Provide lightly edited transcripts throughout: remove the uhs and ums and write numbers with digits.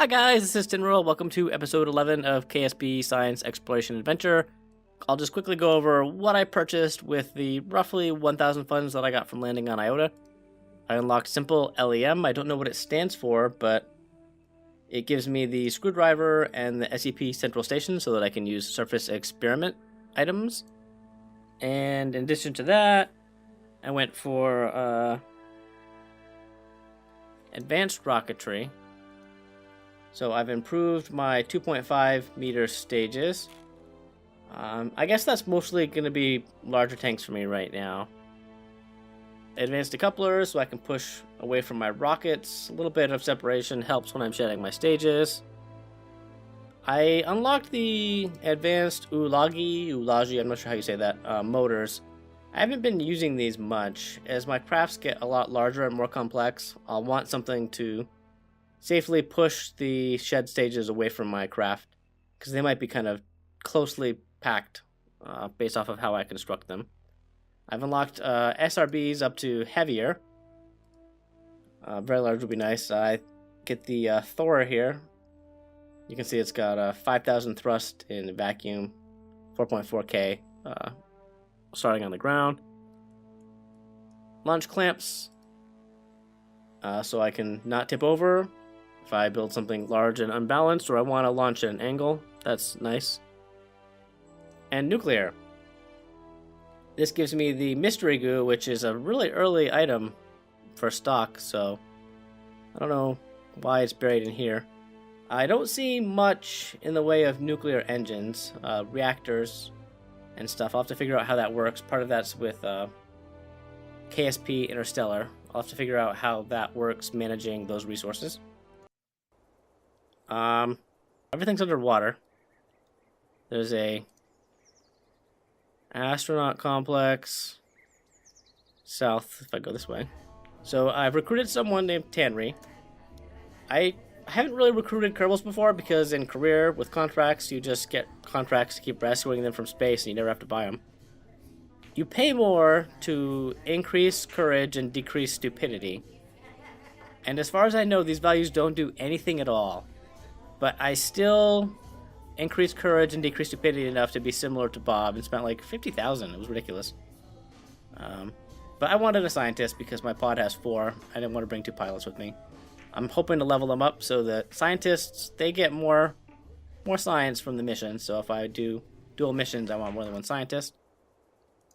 Hi guys, this is Tinroll. Welcome to episode 11 of KSP Science Exploration Adventure. I'll just quickly go over what I purchased with the roughly 1,000 funds that I got from landing on Iota. I unlocked Simple LEM. I don't know what it stands for, but it gives me the screwdriver and the SCP Central Station so that I can use surface experiment items. And in addition to that, I went for advanced rocketry. So I've improved my 2.5 meter stages. I guess that's mostly going to be larger tanks for me right now. Advanced decouplers so I can push away from my rockets. A little bit of separation helps when I'm shedding my stages. I unlocked the advanced Ulagi, I'm not sure how you say that, motors. I haven't been using these much. As my crafts get a lot larger and more complex, I'll want something to safely push the shed stages away from my craft, because they might be kind of closely packed based off of how I construct them. I've unlocked SRBs up to heavier. Very large would be nice. I get the Thor here. You can see it's got 5,000 thrust in vacuum, 4.4k starting on the ground. Launch clamps so I can not tip over if I build something large and unbalanced, or I want to launch at an angle. That's nice. And nuclear. This gives me the mystery goo, which is a really early item for stock, so I don't know why it's buried in here. I don't see much in the way of nuclear engines, reactors, and stuff. I'll have to figure out how that works. Part of that's with KSP Interstellar. I'll have to figure out how that works managing those resources. Everything's underwater. There's a astronaut complex south if I go this way. So I've recruited someone named Tanri. I haven't really recruited Kerbals before because in career with contracts you just get contracts to keep rescuing them from space and you never have to buy them. You pay more to increase courage and decrease stupidity. And as far as I know, these values don't do anything at all. But I still increased courage and decreased stupidity enough to be similar to Bob and spent like 50,000. It was ridiculous. But I wanted a scientist because my pod has 4. I didn't want to bring 2 pilots with me. I'm hoping to level them up so that scientists, they get more science from the mission. So if I do dual missions, I want more than 1 scientist.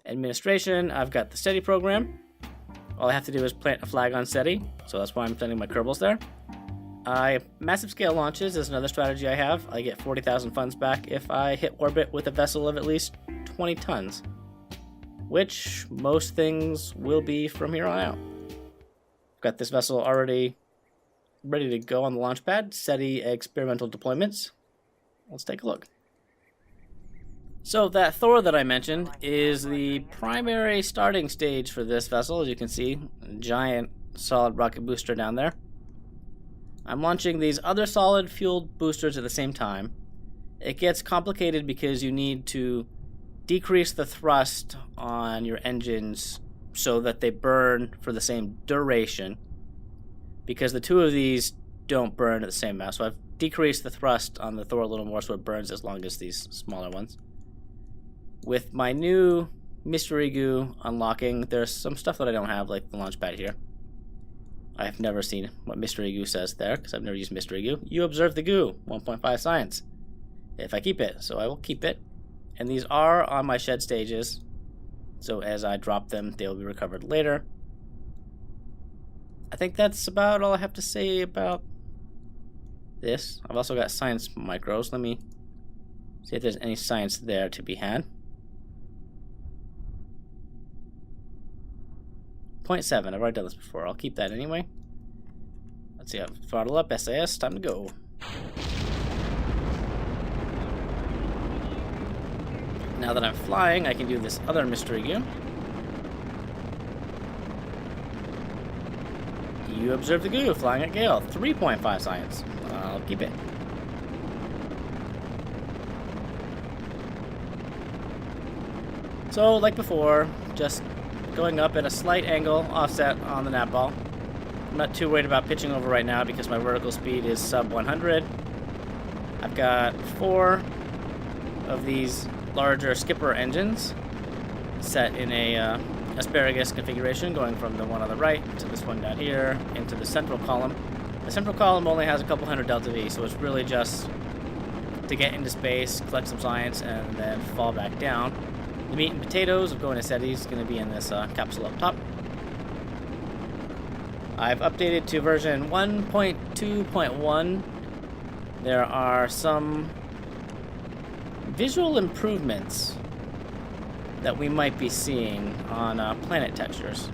Administration, I've got the Ceti program. All I have to do is plant a flag on Ceti, so that's why I'm sending my Kerbals there. Massive scale launches is another strategy I have. I get 40,000 funds back if I hit orbit with a vessel of at least 20 tons, which most things will be from here on out. I've got this vessel already ready to go on the launch pad. Ceti experimental deployments. Let's take a look. So that Thor that I mentioned is the primary starting stage for this vessel. As you can see, a giant solid rocket booster down there. I'm launching these other solid fueled boosters at the same time. It gets complicated because you need to decrease the thrust on your engines so that they burn for the same duration, because the 2 of these don't burn at the same amount. So I've decreased the thrust on the Thor a little more so it burns as long as these smaller ones. With my new mystery goo unlocking, there's some stuff that I don't have, like the launch pad here. I've never seen what mystery goo says there, because I've never used mystery goo. You observe the goo, 1.5 science. If I keep it, so I will keep it. And these are on my shed stages, so as I drop them, they will be recovered later. I think that's about all I have to say about this. I've also got science micros. Let me see if there's any science there to be had. 0.7, I've already done this before. I'll keep that anyway. Let's see, I've throttle up, SAS, time to go. Now that I'm flying, I can do this other mystery goo. You observe the goo, flying at gale, 3.5 science. I'll keep it. So, like before, just going up at a slight angle, offset on the nav ball. I'm not too worried about pitching over right now because my vertical speed is sub 100. I've got 4 of these larger skipper engines set in a asparagus configuration, going from the one on the right to this one down here into the central column. The central column only has a couple hundred delta V, so it's really just to get into space, collect some science, and then fall back down. The meat and potatoes of going to Ceti is going to be in this capsule up top. I've updated to version 1.2.1. There are some visual improvements that we might be seeing on planet textures.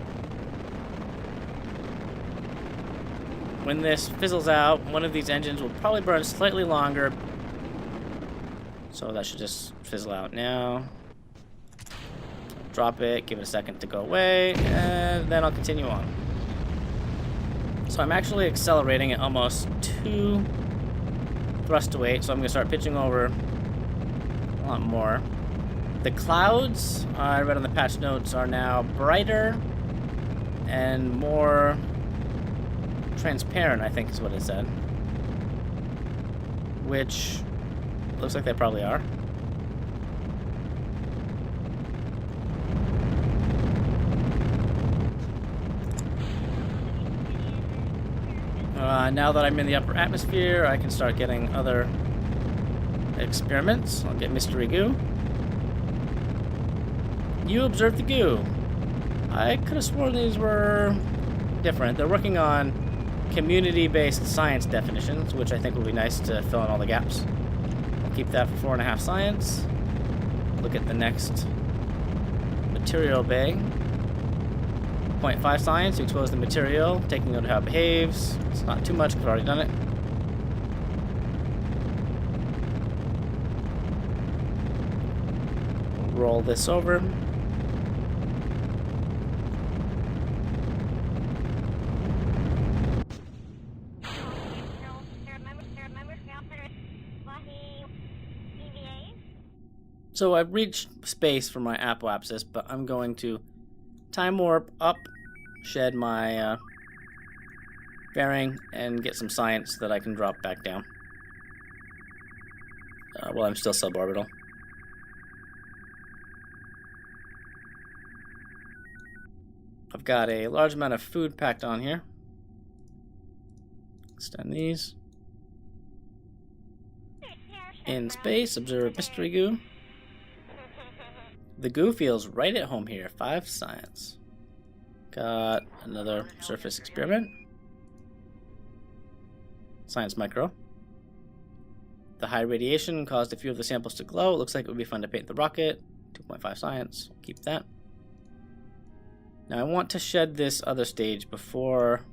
When this fizzles out, one of these engines will probably burn slightly longer. So that should just fizzle out now. Drop it, give it a second to go away, and then I'll continue on. So I'm actually accelerating at almost 2 thrust to weight, so I'm going to start pitching over a lot more. The clouds, I read on the patch notes, are now brighter and more transparent, I think is what it said. Which looks like they probably are. Now that I'm in the upper atmosphere, I can start getting other experiments. I'll get mystery goo. You observe the goo. I could have sworn these were different. They're working on community-based science definitions, which I think will be nice to fill in all the gaps. I'll keep that for 4.5 science. Look at the next material bay. 0.5 science to expose the material, taking note of how it behaves. It's not too much, because I've already done it. We'll roll this over. So I've reached space for my apoapsis, but I'm going to time warp up, shed my bearing, and get some science that I can drop back down. While I'm still suborbital. I've got a large amount of food packed on here. Extend these. In space, observe mystery goo. The goo feels right at home here. 5 science. Got another surface experiment. Science micro. The high radiation caused a few of the samples to glow. It looks like it would be fun to paint the rocket. 2.5 science. Keep that. Now I want to shed this other stage before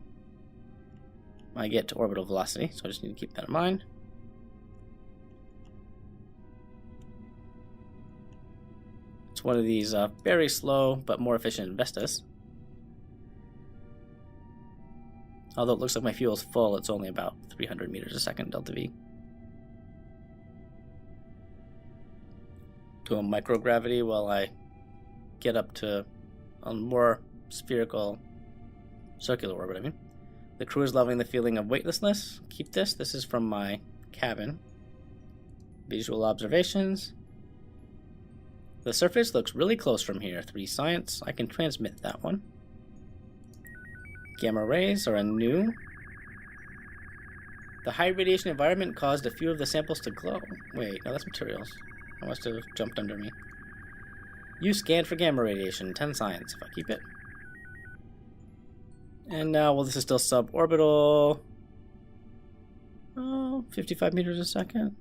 I get to orbital velocity, so I just need to keep that in mind. It's one of these very slow but more efficient Vestas. Although it looks like my fuel is full, it's only about 300 meters a second delta V. Do a microgravity while I get up to a more spherical circular orbit, I mean. The crew is loving the feeling of weightlessness. Keep this. This is from my cabin. Visual observations. The surface looks really close from here. 3 science. I can transmit that one. Gamma rays are new. The high radiation environment caused a few of the samples to glow. Wait, no, that's materials. I must have jumped under me. You scanned for gamma radiation. 10 science if I keep it. And now, well, this is still suborbital. Oh, 55 meters a second.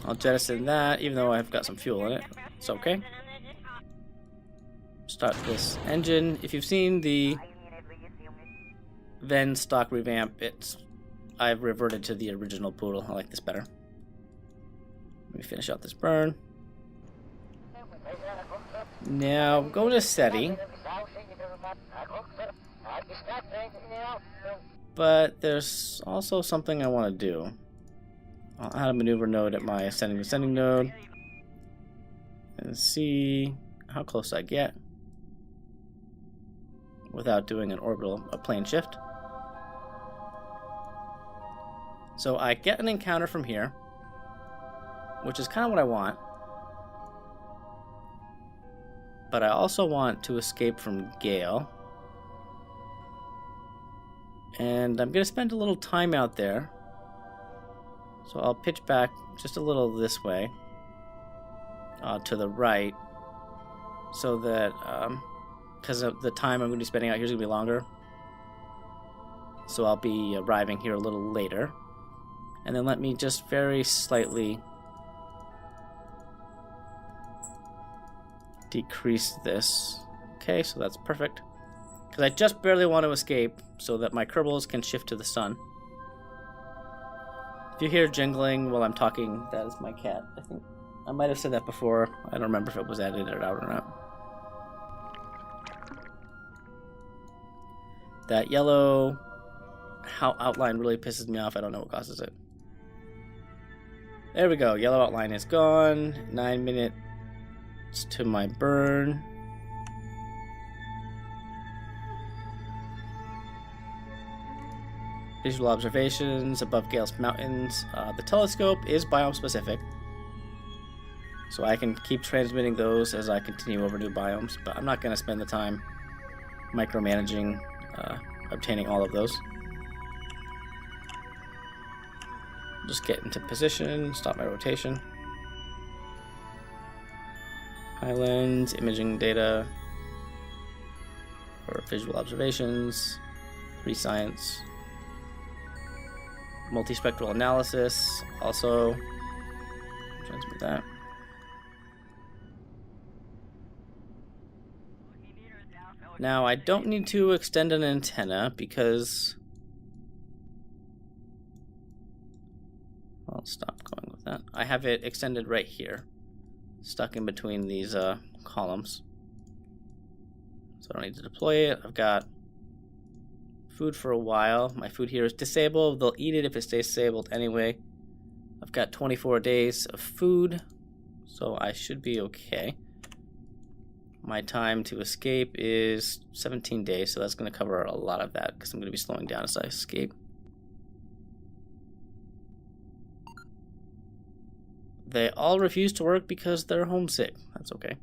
I'll jettison that, even though I've got some fuel in it. It's okay. Start this engine. If you've seen the Ven stock revamp, I've reverted to the original Poodle. I like this better. Let me finish out this burn. Now, go to Ceti. But there's also something I want to do. I'll add a maneuver node at my ascending descending node and see how close I get without doing a plane shift. So I get an encounter from here, which is kind of what I want. But I also want to escape from Gale. And I'm going to spend a little time out there. So I'll pitch back just a little this way, to the right, so that, because of the time I'm going to be spending out here is going to be longer. So I'll be arriving here a little later. And then let me just very slightly decrease this. Okay, so that's perfect. Because I just barely want to escape so that my Kerbals can shift to the sun. If you hear jingling while I'm talking, that is my cat. I think I might have said that before. I don't remember if it was edited out or not. That yellow outline really pisses me off. I don't know what causes it. There we go. Yellow outline is gone. 9 minutes to my burn. Visual observations above Gale's mountains. The telescope is biome specific, so I can keep transmitting those as I continue over new biomes, but I'm not going to spend the time micromanaging obtaining all of those. Just get into position, stop my rotation. Highlands, imaging data, or visual observations, 3 science. Multispectral analysis, also transmit that. Now I don't need to extend an antenna because I'll stop going with that. I have it extended right here, stuck in between these columns. So I don't need to deploy it. I've got food for a while. My food here is disabled. They'll eat it if it stays disabled anyway. I've got 24 days of food, so I should be okay. My time to escape is 17 days, so that's going to cover a lot of that because I'm going to be slowing down as I escape. They all refuse to work because they're homesick. That's okay.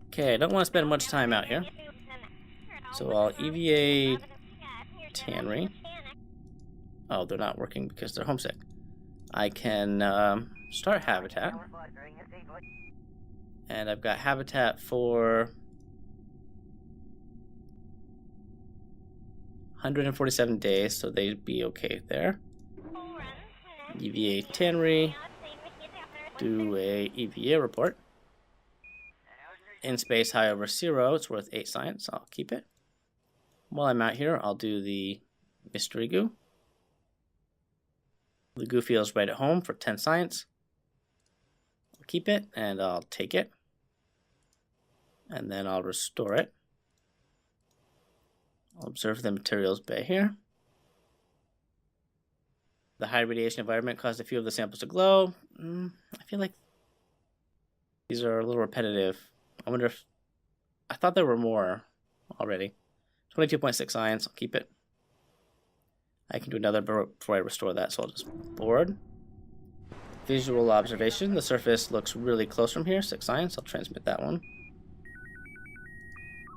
Okay, I don't want to spend much time out here, so I'll EVA Tannery. Oh, they're not working because they're homesick. I can start habitat. And I've got habitat for 147 days, so they'd be okay there. EVA Tannery. Do a EVA report. In space high over 0, it's worth 8 science. I'll keep it. While I'm out here, I'll do the mystery goo. The goo feels right at home for 10 science. I'll keep it and I'll take it. And then I'll restore it. I'll observe the materials bay here. The high radiation environment caused a few of the samples to glow. I feel like these are a little repetitive. I wonder if... I thought there were more already. 22.6 science, I'll keep it. I can do another before I restore that, so I'll just board. Visual observation, the surface looks really close from here, 6 science, I'll transmit that one.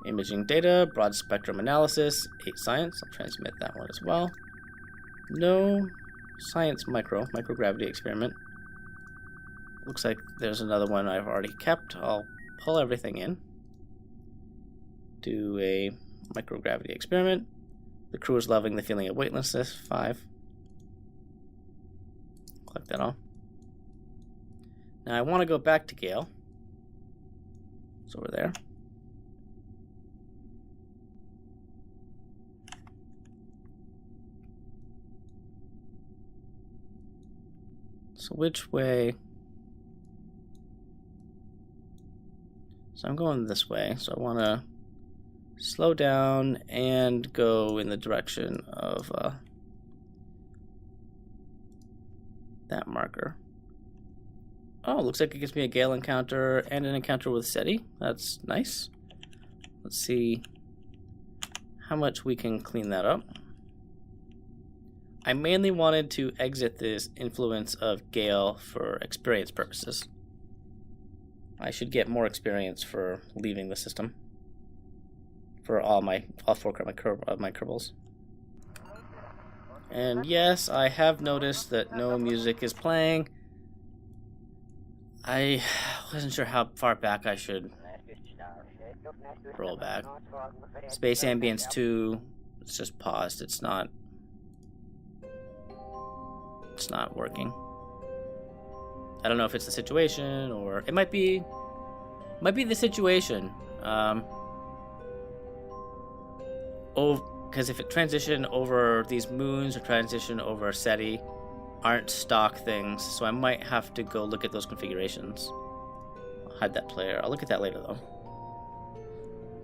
Imaging data, broad spectrum analysis, 8 science, I'll transmit that one as well. No science microgravity experiment. Looks like there's another one I've already kept. I'll pull everything in. Do a microgravity experiment. The crew is loving the feeling of weightlessness, 5. Click that off. Now I want to go back to Gale. It's over there. So which way? So I'm going this way, so I want to slow down and go in the direction of that marker. Oh, looks like it gives me a Gale encounter and an encounter with Ceti. That's nice. Let's see how much we can clean that up. I mainly wanted to exit this influence of Gale for experience purposes. I should get more experience for leaving the system. For all four of my Kerbals. And yes, I have noticed that no music is playing. I wasn't sure how far back I should roll back. Space Ambience 2, it's just paused. It's not working. I don't know if it's the situation, or it might be the situation. Because if it transition over these moons or transition over Ceti aren't stock things, so I might have to go look at those configurations. I'll hide that player. I'll look at that later though.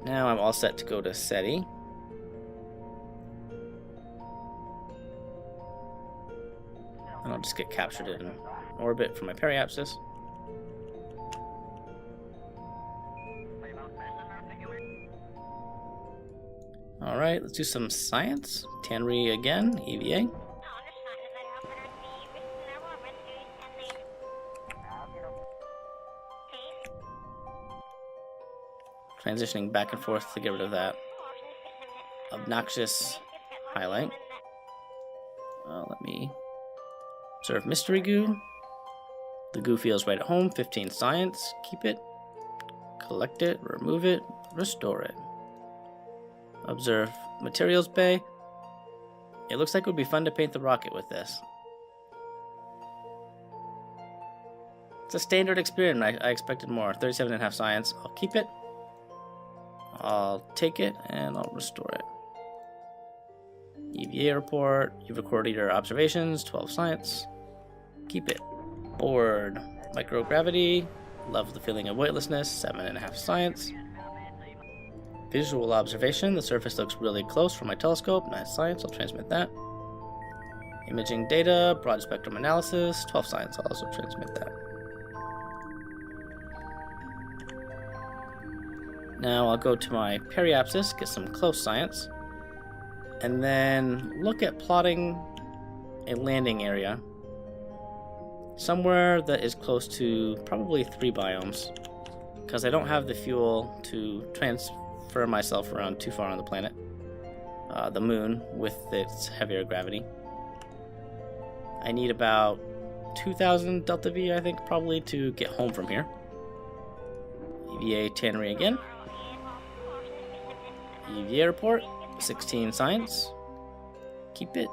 Now I'm all set to go to Ceti. And I'll just get captured in orbit for my periapsis. Alright, let's do some science. Tannery again, EVA. Transitioning back and forth to get rid of that obnoxious highlight. Let me observe mystery goo. The goo feels right at home. 15 science. Keep it. Collect it. Remove it. Restore it. Observe materials bay. It looks like it would be fun to paint the rocket with this. It's a standard experiment. I expected more. 37.5 science. I'll keep it. I'll take it and I'll restore it. EVA report. You've recorded your observations. 12 science. Keep it. Board. Microgravity. Love the feeling of weightlessness. 7.5 science. Visual observation. The surface looks really close from my telescope. 9 science. I'll transmit that. Imaging data. Broad spectrum analysis. 12 science. I'll also transmit that. Now I'll go to my periapsis, get some close science, and then look at plotting a landing area somewhere that is close to probably 3 biomes, because I don't have the fuel to transfer myself around too far on the planet, the moon, with its heavier gravity. I need about 2,000 delta V, I think, probably, to get home from here. EVA Tannery again. EVA report, 16 science. Keep it.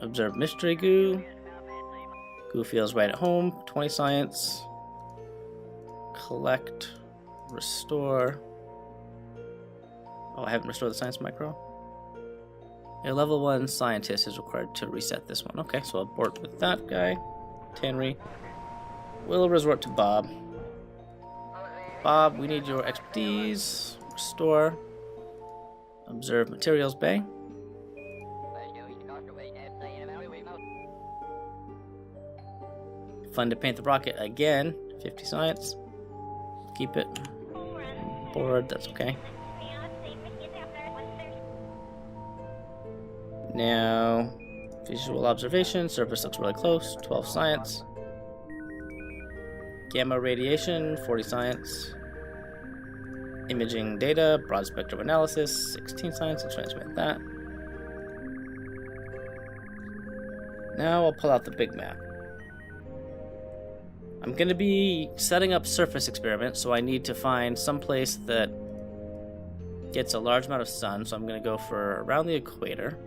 Observe mystery goo. Goo feels right at home, 20 science. Collect. Restore. Oh, I haven't restored the science micro. A level 1 scientist is required to reset this one. Okay, so I'll abort with that guy. Tannery. We'll resort to Bob. Bob, we need your expertise. Restore. Observe materials bay. Fun to paint the rocket again. 50 science. Keep it. Board, that's okay. Now, visual observation. Surface looks really close. 12 science. Gamma radiation. 40 science. Imaging data, broad spectrum analysis, 16 science, I'll transmit that. Now I'll pull out the big map. I'm going to be setting up surface experiments, so I need to find some place that gets a large amount of sun, so I'm going to go for around the equator.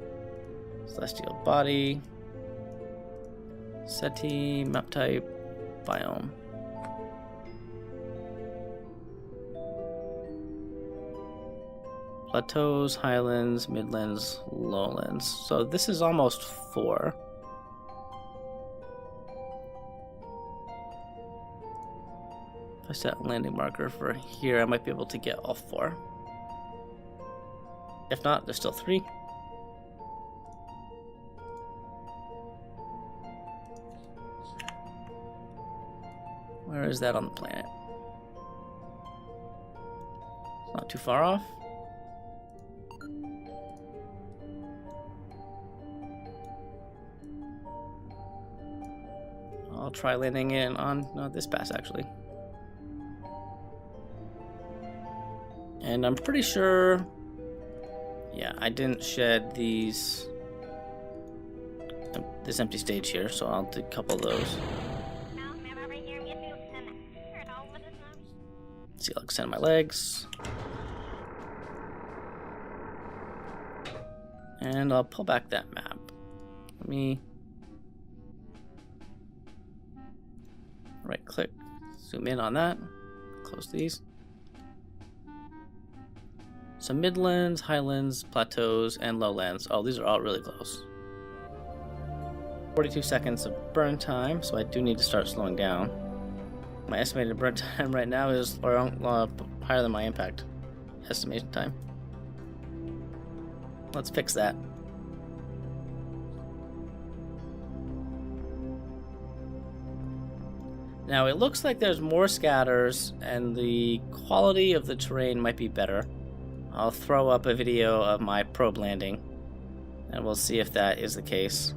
Celestial body, Ceti, map type, biome. Plateaus, highlands, midlands, lowlands. So this is almost 4. If I set a landing marker for here, I might be able to get all 4. If not, there's still 3. Where is that on the planet? It's not too far off. I'll try landing in on this pass, actually. And I'm pretty sure... Yeah, I didn't shed this empty stage here, so I'll decouple those. See, I'll extend my legs. And I'll pull back that map. Let me right click, zoom in on that, close these. So midlands, highlands, plateaus, and lowlands. Oh, these are all really close. 42 seconds of burn time, so I do need to start slowing down. My estimated burn time right now is higher than my impact estimation time. Let's fix that. Now it looks like there's more scatters and the quality of the terrain might be better. I'll throw up a video of my probe landing and we'll see if that is the case.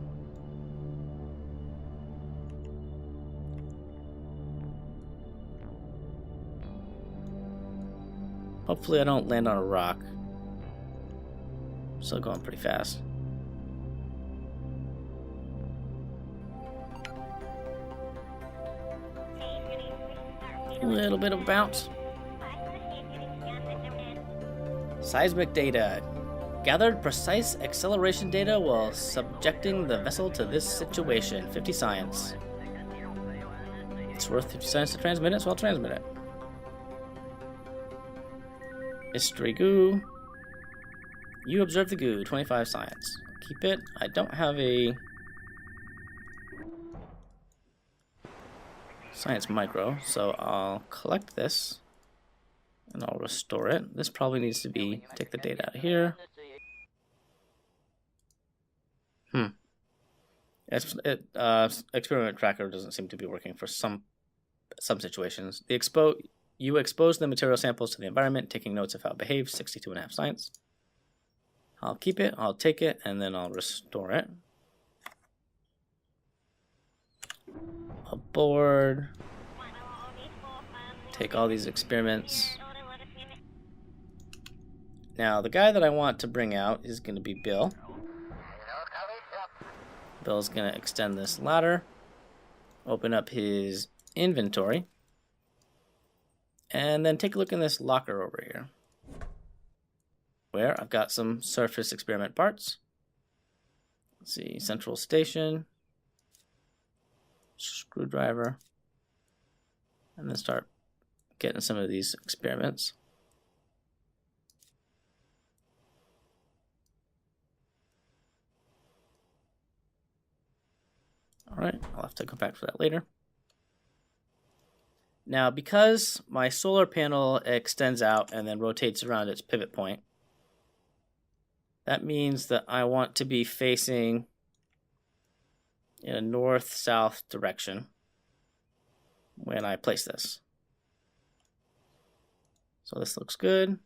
Hopefully I don't land on a rock. I'm still going pretty fast. A little bit of bounce. Seismic data. Gathered precise acceleration data while subjecting the vessel to this situation. 50 science. It's worth 50 science to transmit it, so I'll transmit it. History goo. You observe the goo. 25 science. Keep it. I don't have a science micro, so I'll collect this and I'll restore it. This probably needs to be, take the data out of here. Experiment tracker doesn't seem to be working for some situations. You expose the material samples to the environment, taking notes of how it behaves. 62.5 science. I'll keep it, I'll take it, and then I'll restore it. Aboard. Take all these experiments. Now, the guy that I want to bring out is going to be Bill. Bill's going to extend this ladder, open up his inventory, and then take a look in this locker over here, where I've got some surface experiment parts. Let's see, central station, screwdriver, and then start getting some of these experiments. All right, I'll have to go back for that later. Now, because my solar panel extends out and then rotates around its pivot point, that means that I want to be facing in a north-south direction when I place this. So this looks good.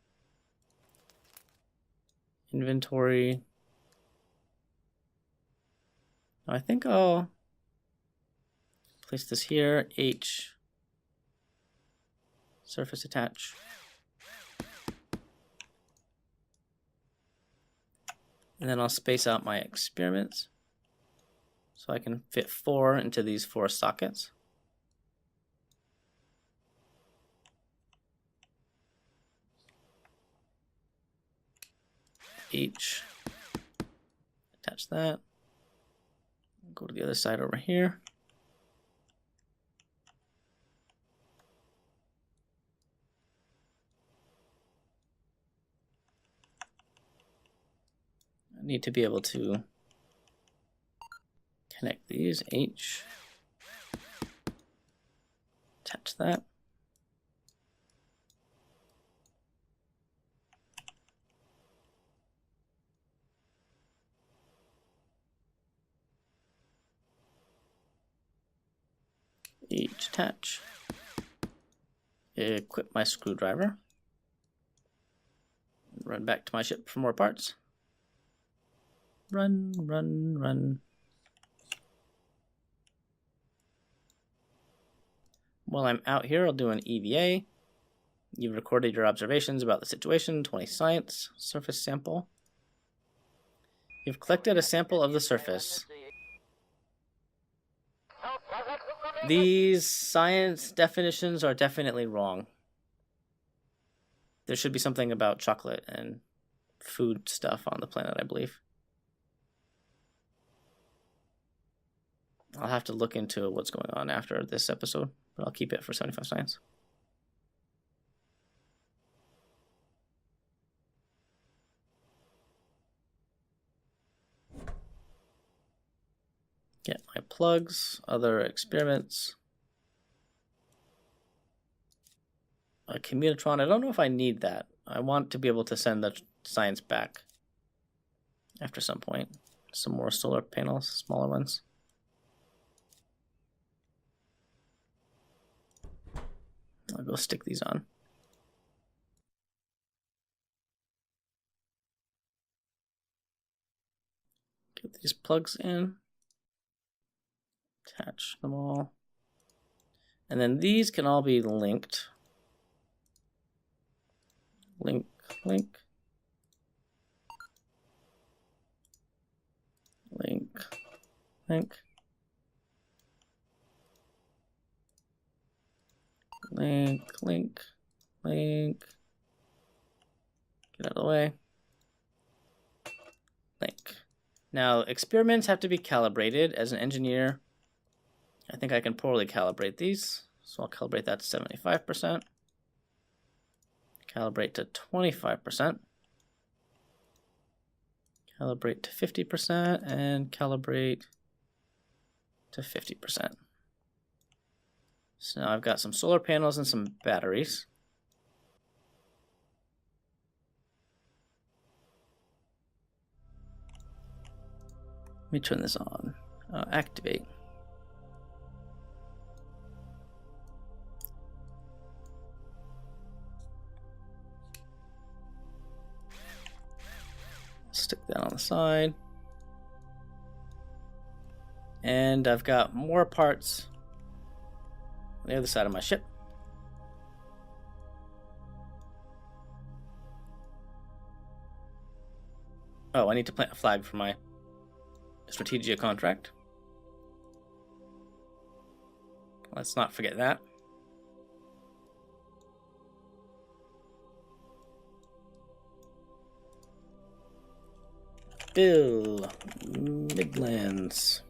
Inventory. I think I'll place this here. H. Surface attach. And then I'll space out my experiments so I can fit 4 into these 4 sockets. H. Attach that. Go to the other side over here. I need to be able to connect these. H. Attach that. H attach. Equip my screwdriver. Run back to my ship for more parts. Run, run, run. While I'm out here, I'll do an EVA. You've recorded your observations about the situation, 20 science, surface sample. You've collected a sample of the surface. These science definitions are definitely wrong. There should be something about chocolate and food stuff on the planet, I believe. I'll have to look into what's going on after this episode, but I'll keep it for 75 science. Get my plugs, other experiments. A commutitron, I don't know if I need that. I want to be able to send the science back after some point. Some more solar panels, smaller ones. I'll go stick these on. Get these plugs in. Attach them all. And then these can all be linked. Link, link. Link, link. Link, link, link. Get out of the way. Link. Now, experiments have to be calibrated. As an engineer, I think I can poorly calibrate these. So I'll calibrate that to 75%. Calibrate to 25%. Calibrate to 50%. And calibrate to 50%. So now I've got some solar panels and some batteries. Let me turn this on. Activate. Stick that on the side. And I've got more parts on the other side of my ship. Oh, I need to plant a flag for my Strategia contract. Let's not forget that. Bill Midlands.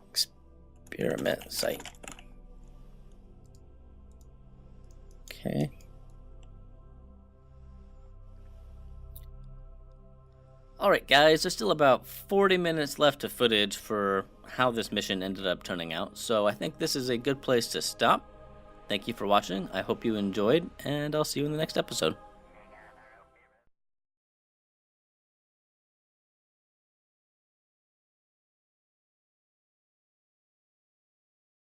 Experiment site. Okay. Alright guys, there's still about 40 minutes left of footage for how this mission ended up turning out, so I think this is a good place to stop. Thank you for watching, I hope you enjoyed, and I'll see you in the next episode.